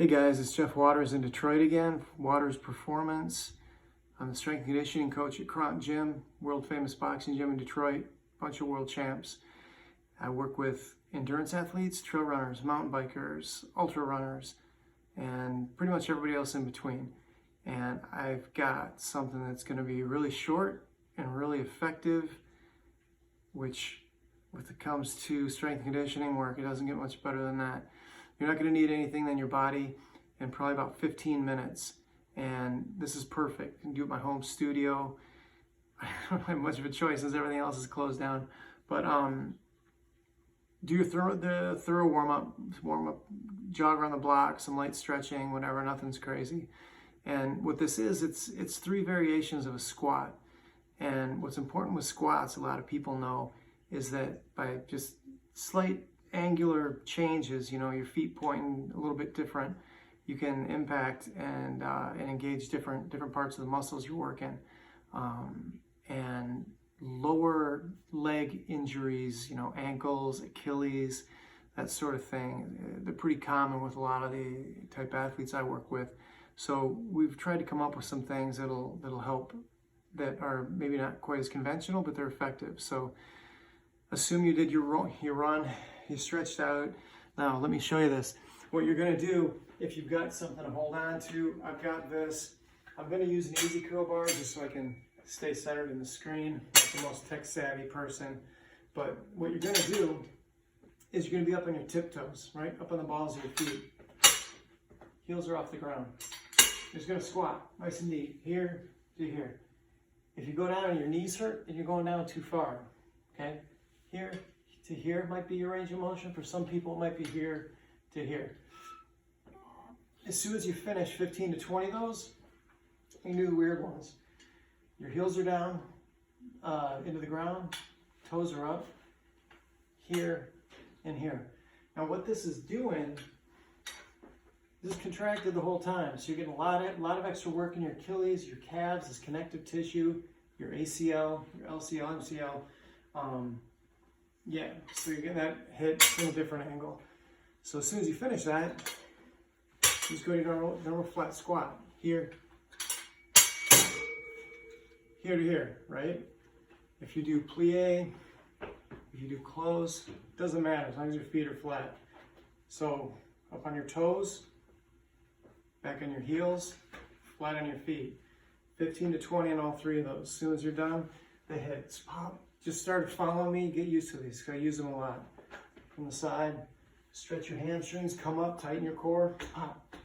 Hey guys, it's Jeff Waters in Detroit again. Waters Performance. I'm the strength and conditioning coach at Kronk Gym, world famous boxing gym in Detroit, bunch of world champs. I work with endurance athletes, trail runners, mountain bikers, ultra runners, and pretty much everybody else in between. And I've got something that's going to be really short and really effective, which when it comes to strength and conditioning work, it doesn't get much better than that. You're not going to need anything than your body in probably about 15 minutes. And this is perfect. You can do it in my home studio. I don't have much of a choice since everything else is closed down. But do your thorough warm-up, jog around the block, some light stretching, whatever, nothing's crazy. And what this is, it's 3 variations of a squat. And what's important with squats, a lot of people know, is that by just slight angular changes, your feet pointing a little bit different, you can impact and engage different parts of the muscles you're working, and lower leg injuries, ankles, Achilles, that sort of thing. They're pretty common with a lot of the type of athletes I work with. So we've tried to come up with some things that'll help, that are maybe not quite as conventional, but they're effective. So assume you did your run, you stretched out. Now let me show you this. What you're going to do, if you've got something to hold on to, I've got this. I'm going to use an easy curl bar just so I can stay centered in the screen. Not the most tech savvy person, but what you're going to do is you're going to be up on your tiptoes, right? Up on the balls of your feet. Heels are off the ground. You're just going to squat, nice and neat, here to here. If you go down and your knees hurt, then you're going down too far, okay? Here to here might be your range of motion. For some people, it might be here to here. As soon as you finish 15 to 20 of those, you do the weird ones. Your heels are down into the ground, toes are up, here and here. Now what this is doing, this is contracted the whole time. So you're getting a lot of extra work in your Achilles, your calves, this connective tissue, your ACL, your LCL, MCL. Yeah, so you're getting that hit from a different angle. So as soon as you finish that, you just go to your normal flat squat. Here to here, right? If you do plie, if you do close, doesn't matter as long as your feet are flat. So up on your toes, back on your heels, flat on your feet. 15 to 20 on all 3 of those. As soon as you're done, the hits pop. Just start following me, get used to these, because I use them a lot. From the side, stretch your hamstrings, come up, tighten your core, pop.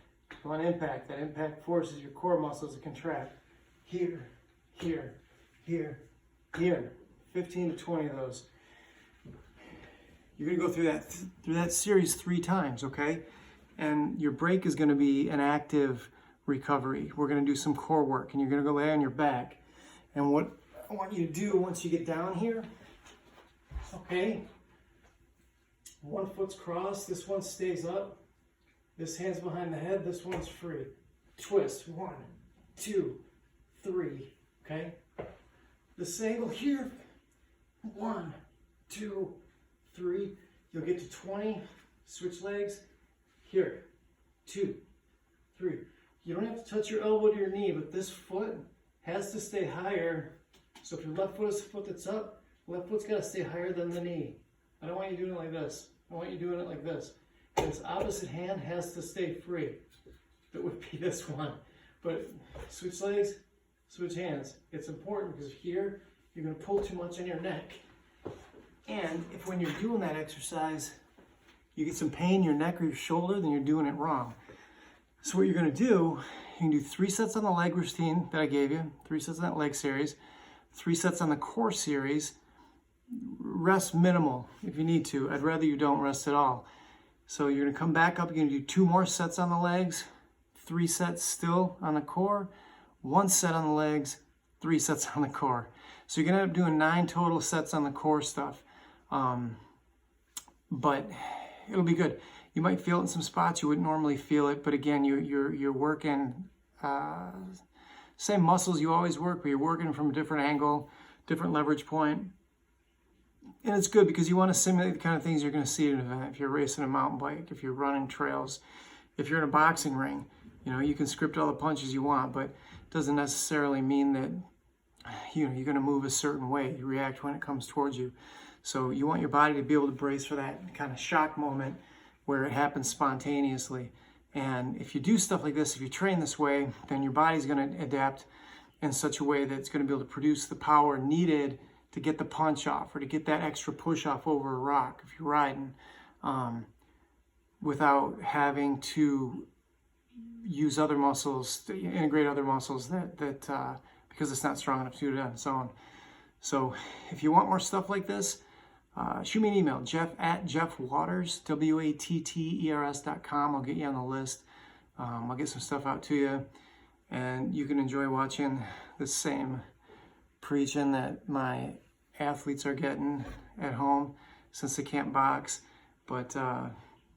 Come on, impact. That impact forces your core muscles to contract. Here, here, here, here. 15 to 20 of those. You're gonna go through that series 3 times, okay? And your break is gonna be an active recovery. We're gonna do some core work, and you're gonna go lay on your back. And what I want you to do once you get down here, okay, one foot's crossed, this one stays up, this hand's behind the head, this one's free. Twist, 1, 2, 3, okay? This angle here, 1, 2, 3, you'll get to 20, switch legs, here, 2, 3. You don't have to touch your elbow to your knee, but this foot has to stay higher. So if your left foot is the foot that's up, left foot's got to stay higher than the knee. I don't want you doing it like this. I want you doing it like this. And this opposite hand has to stay free. That would be this one. But switch legs, switch hands. It's important because here you're going to pull too much on your neck. And if when you're doing that exercise, you get some pain in your neck or your shoulder, then you're doing it wrong. So what you're going to do, you can do 3 sets on the leg routine that I gave you, 3 sets on that leg series, 3 sets on the core series. Rest minimal if you need to. I'd rather you don't rest at all. So you're going to come back up. You're going to do 2 more sets on the legs, 3 sets still on the core, 1 set on the legs, 3 sets on the core. So you're going to end up doing 9 total sets on the core stuff. But it'll be good. You might feel it in some spots you wouldn't normally feel it, but again, you're working same muscles you always work, but you're working from a different angle, different leverage point. And it's good because you want to simulate the kind of things you're going to see at an event. If you're racing a mountain bike, if you're running trails, if you're in a boxing ring, you know, you can script all the punches you want, but it doesn't necessarily mean that, you know, you're going to move a certain way. You react when it comes towards you. So you want your body to be able to brace for that kind of shock moment where it happens spontaneously. And if you do stuff like this, if you train this way, then your body's going to adapt in such a way that it's going to be able to produce the power needed to get the punch off or to get that extra push off over a rock if you're riding, without having to use other muscles, to integrate other muscles that because it's not strong enough to do it on its own. So if you want more stuff like this, shoot me an email, jeff@jeffwaters, WATTERS.com. I'll get you on the list. I'll get some stuff out to you, and you can enjoy watching the same preaching that my athletes are getting at home since they can't box. But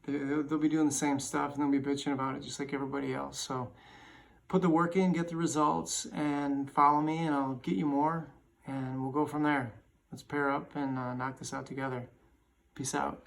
they'll be doing the same stuff, and they'll be bitching about it just like everybody else. So put the work in, get the results, and follow me, and I'll get you more, and we'll go from there. Let's pair up and knock this out together. Peace out.